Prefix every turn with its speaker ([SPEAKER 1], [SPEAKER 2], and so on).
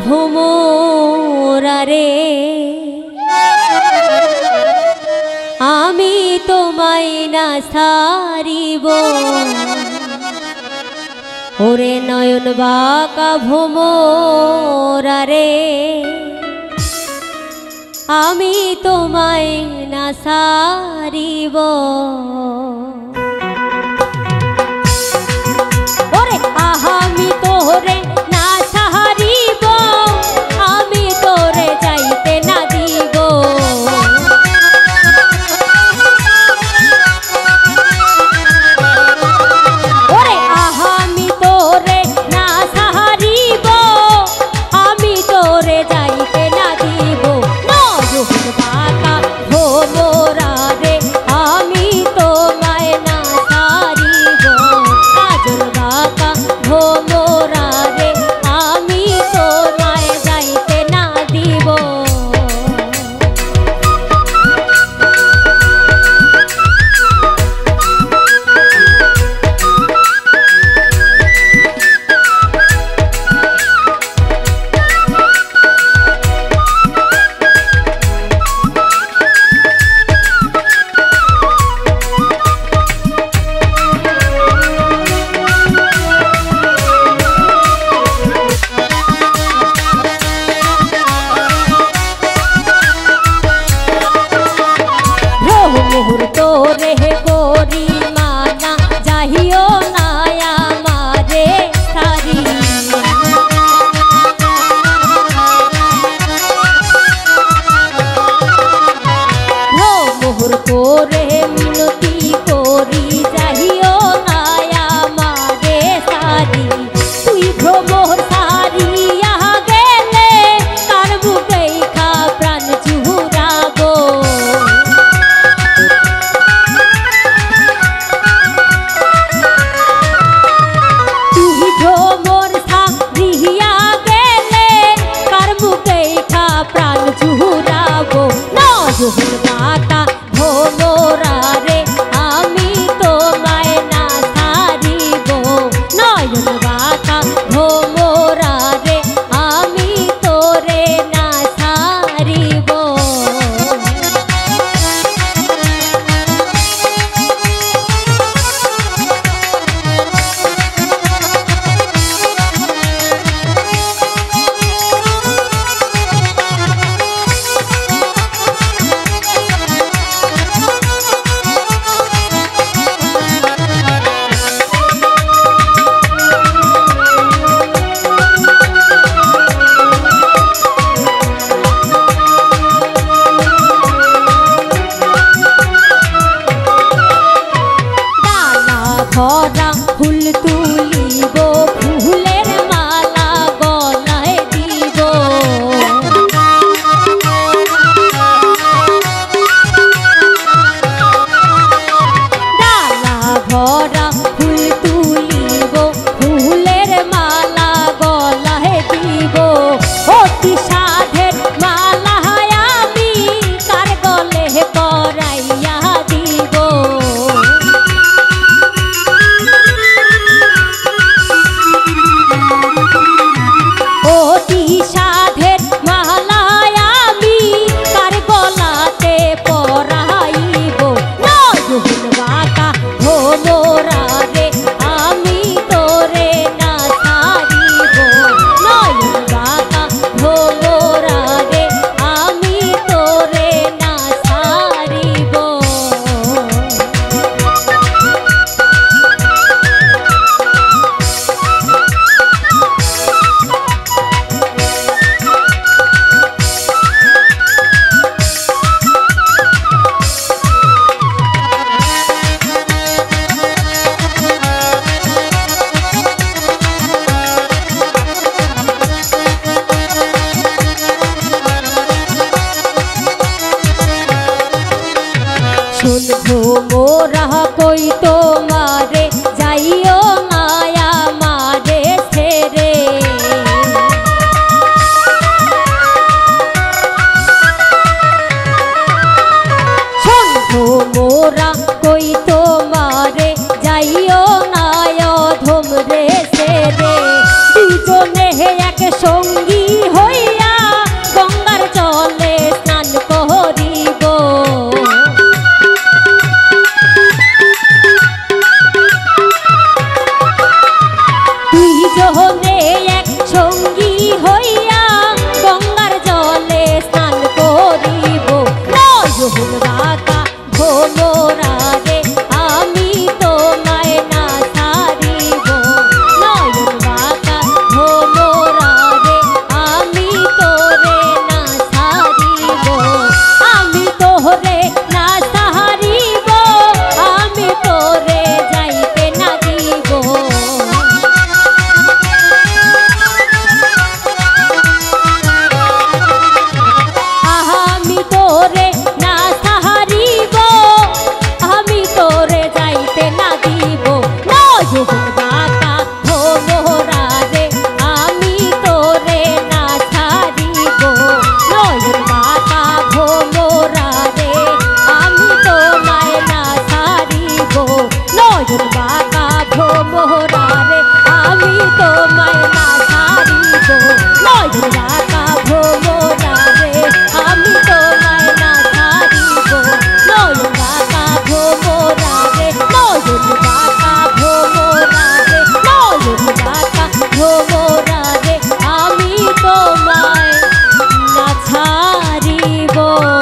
[SPEAKER 1] ভোমরারে আমি তোমায় না ছাড়িব ওরে নয়ন বাঁকা ভোমরারে আমি তোমায় না ছাড়িব ওরে আমি তোরে না ছাড়িব আমি তোরে যাইতে না দিব ওরে আমি তোরে না ছাড়িব আমি তোরে যাইতে না দিব নয়ন বাঁকা ভোমরারে আমি তোমায় না ছাড়িব কাজল বাঁকা ভোমরারে আমি তোমায় যাইতে না দিব মুহূর্ত রে করি মানা যাহিও না আমারে সারি মুহূর্ত রে মিনতি করি যাহিও না আমারে সারি তুই ভ্রমর সারিয়া গেলে তার বুকে খা প্রাণ চুরাবো প্রাণ চুরাবো নয়ন বাঁকা ভোমরারে আমি তোমায় না ছাড়িব নয়ন বাঁকা ভোমরারে আমি তোরে না ছাড়িব ভরা ফুল তুলিব ফুলের মালা গলায় দিব ডালা ভরা ফুল তুলিব ফুলের মালা গলায় দিব অতি সাধের মালা আমি কার গলে পরাইয়া দিব অতি সাধের মালায় আমি কার গলাতে পরাইব নয়ন বাঁকা ভোমরারে আমি তোরে না ছাড়িব নয়ন বাঁকা ভোমরারে আমি তোরে না ছাড়িব শুনবো মোরা কই তোমারে যাইও না আমারে ছেড়ে শুনবো মোরা কই তোমারে যাইও না অধম রে ছেড়ে দুজনে এক সঙ্গী গো